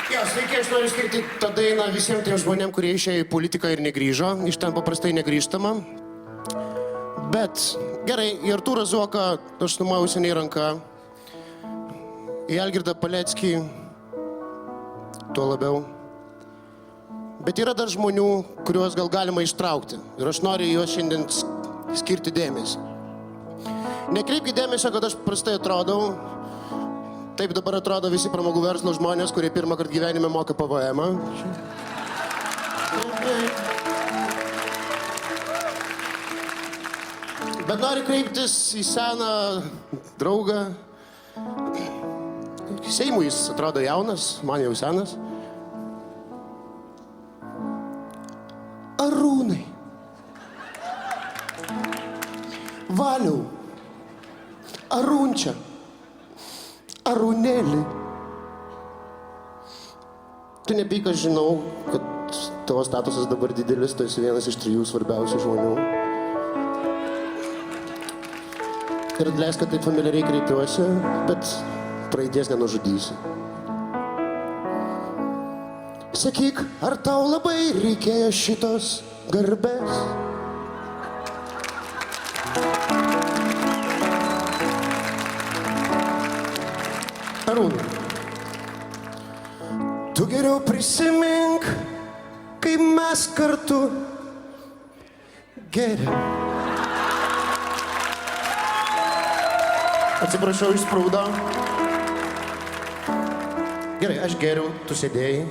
Sveiki, aš noriu skirti tą dainą visiems tiem žmonėm, kurie išėjo į politiką ir negrįžo. Iš ten paprastai negrįžtama. Bet gerai, į Artūrą Zuoką aš numojau seniai ranką. Į Algirdą Paleckį tuo labiau. Bet yra dar žmonių, kuriuos gal galima ištraukti. Ir aš noriu juos šiandien skirti dėmesį. Nekreipkite dėmesio, kad aš prastai atrodau. Taip dabar atrodo visi pramogų verslo žmonės, kurie pirmą kartą gyvenime moka PVM-ą. Bet noriu kreiptis į seną draugą. Seimui jis atrodo jaunas, man jau senas. Arūnai. Valiau. Arūnčia. Arūnėlį. Tu nepyk, aš žinau, kad tavo statusas dabar didelis, tu esi vienas iš 3 svarbiausių žmonių. Ir atleisk, kad taip familiariai kreipiuosi, bet praeities nenužudysi. Sakyk, ar tau labai reikėjo šitos garbės? Arūnai, tu geriau prisimink, kai mes kartu geriam. Atsiprašau, išsprūdo. Gerai, aš geriau, tu sėdėjai.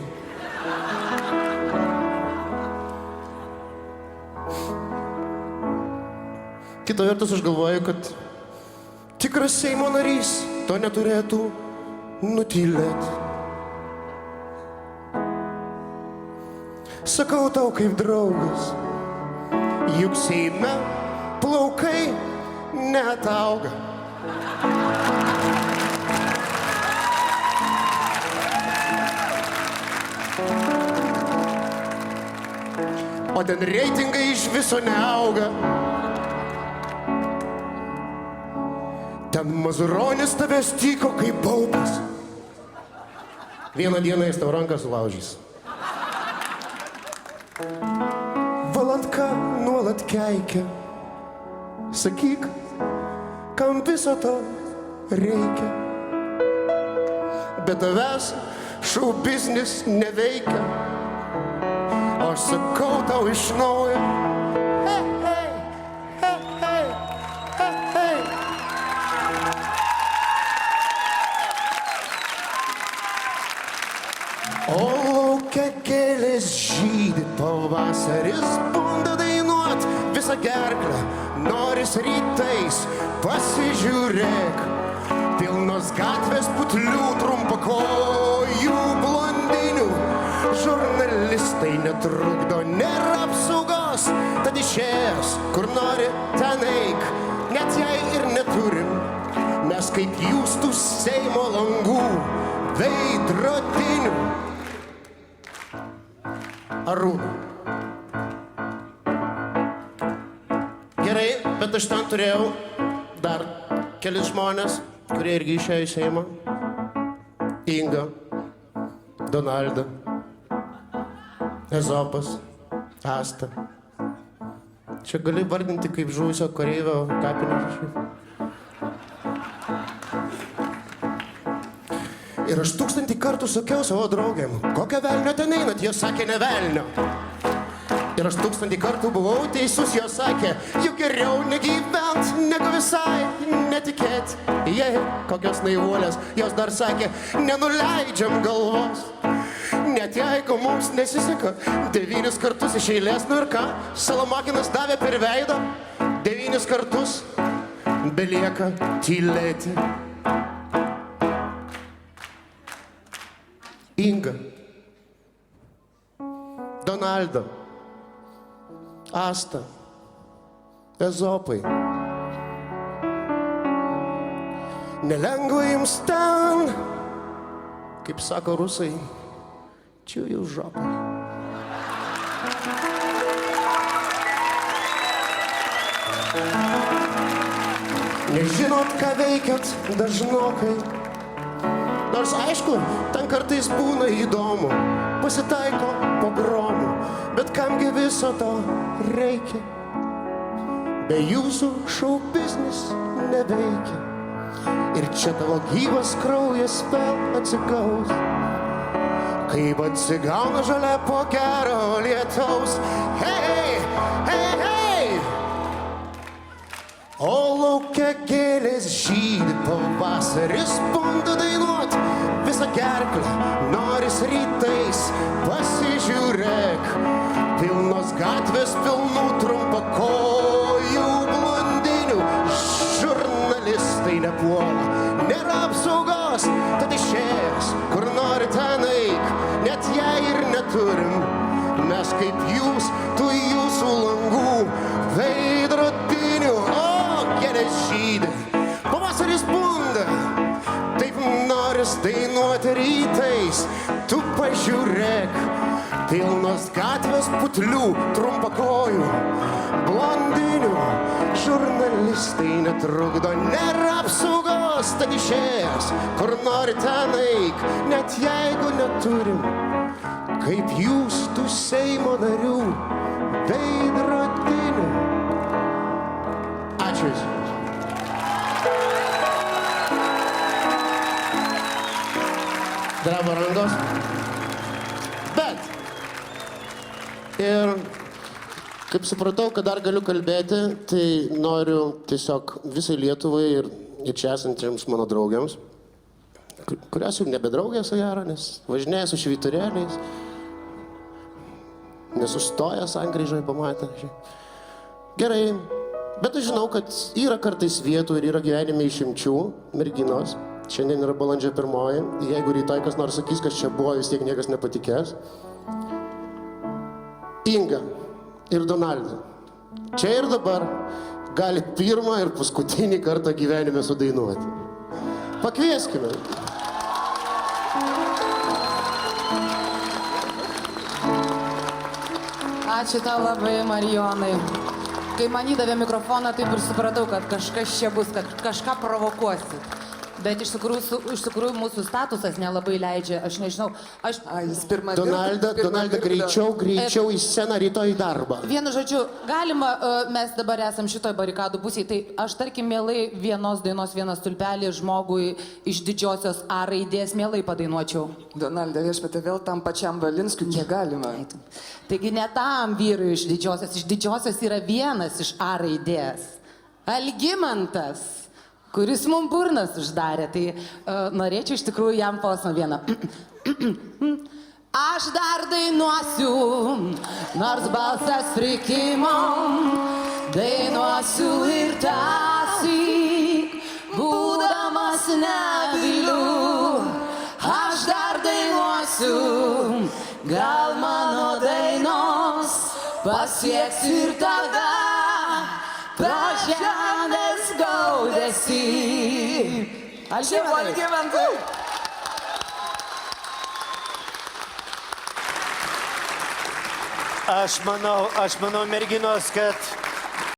Kita vertus, aš galvoju, kad tikras Seimo narys to neturėtų nutylėt. Sakau tau kaip draugas, juk Seime plaukai neatauga. O ten reitingai iš viso neauga. Ten Mazuronis tavęs tyko kaip baubas. Vieną dieną jis tau ranką sulaužys. Valandka nuolat keikia. Sakyk, kam viso to reikia. Bet tavęs šou biznis neveikia. O aš sakau tau iš naujo. O lauke gėlės žydi, pavasaris bunda dainuot visą gerklę, noris rytais pasižiūrėk. Pilnos gatvės putlių trumpakojų blondinių, žurnalistai netrukdo, nėra apsaugos, tad išėjęs, kur nori, ten eik, net jei ir neturim, mes kaip jūs tų Seimo langų veidrodinių. Arūnai. Gerai, bet aš ten turėjau dar kelis žmonės, kurie irgi išėjo į Seimą. Inga, Donalda, Ezopas, Asta. Čia gali vardinti kaip žuvusio kareivio kapinės. Ir aš 1000 kartų sakiau savo draugėm, kokią velnio ten einat, jos sakė ne velnio. Ir aš 1000 kartų buvau teisus, jos sakė, juk geriau negyvent, negu visai netikėt. Kokios naivuolės, jos dar sakė, nenuleidžiam galvos. Net jeigu mums nesiseka 9 kartus iš eilės, nu ir ką, Salamakinas davė per veidą 9 kartus, belieka tylėti. Inga, Donalda, Asta, Ezopai. Nelengva jums ten, kaip sako rusai, čiuju žopai. Nežinot, ką veikiat dažnokai. Nors aišku, ten kartais būna įdomu, pasitaiko pogromų, bet kamgi viso to reikia? Be jūsų šou biznis neveikia. Ir čia tavo gyvas kraujas vėl atsigaus, kaip atsigauna žalia po gero lietaus. Hei, hei, hei! O laukia gėlės žydi, pavasaris bunda dainuot, visą gerklę noris rytais, pasižiūrėk, pilnos gatvės pilnų trumpakojų blondinių, žurnalistai nepuola, nėra apsaugos, tad išėjęs, kur nori ten eik, net jei ir neturim, mes kaip jūs, tų jūsų langų veidrodinių, o gėlės žydi, pavasaris bunda, taip noris dainuoti rytais, tu pažiūrėk, pilnos gatvės putlių, trumpakojų, blondinių, žurnalistai netrukdo, nėra apsaugos, tad išėjęs, kur nori ten eik, net jeigu neturim, kaip jūs tų Seimo narių veidrodinių. Ačiū Jums. Dreba rankos. Bet ir kaip supratau, kad dar galiu kalbėti, tai noriu tiesiog visai Lietuvai ir čia esantiems mano draugiams, kurios jau nebedraugė su gero, nes važinėja su švyturėliais, nesustoja sankryžoje pamatę. Gerai, bet aš žinau, kad yra kartais vietų ir yra gyvenime išimčių, merginos. Šiandien yra balandžio 1, jeigu rytoj kas nors sakys, kas čia buvo, vis tiek niekas nepatikės. Inga ir Donalda čia ir dabar gali pirmą ir paskutinį kartą gyvenime sudainuoti. Pakvieskime. Ačiū tau labai, Marijonai. Kai man įdavė mikrofoną, taip ir supratau, kad kažkas čia bus, kad kažką provokuosi. Bet iš tikrųjų mūsų statusas nelabai leidžia, aš nežinau, aš... Donalda, greičiau į sceną, rytoj į darbą. Vienu žodžiu, galima, mes dabar esam šitoj barikadų pusėje, tai aš tarkim mielai vienos dainos vieną stulpelį žmogui iš didžiosios A raidės mielai padainuočiau. Donalda, viešpatie, vėl tam pačiam Valinskiui, kiek galima. Taigi ne tam vyrui iš didžiosios yra vienas iš A raidės. Algimantas, kuris mums burnas uždarė, tai norėčiau iš tikrųjų jam posmą vieną. Aš dar dainuosiu, nors balsas prikimo, dainuosiu ir tąsyk, būdamas nebyliu. Aš dar dainuosiu, gal mano dainos pasieks ir tave. Pro žemės gaudesį. Algimantai. Aš manau, merginos, kad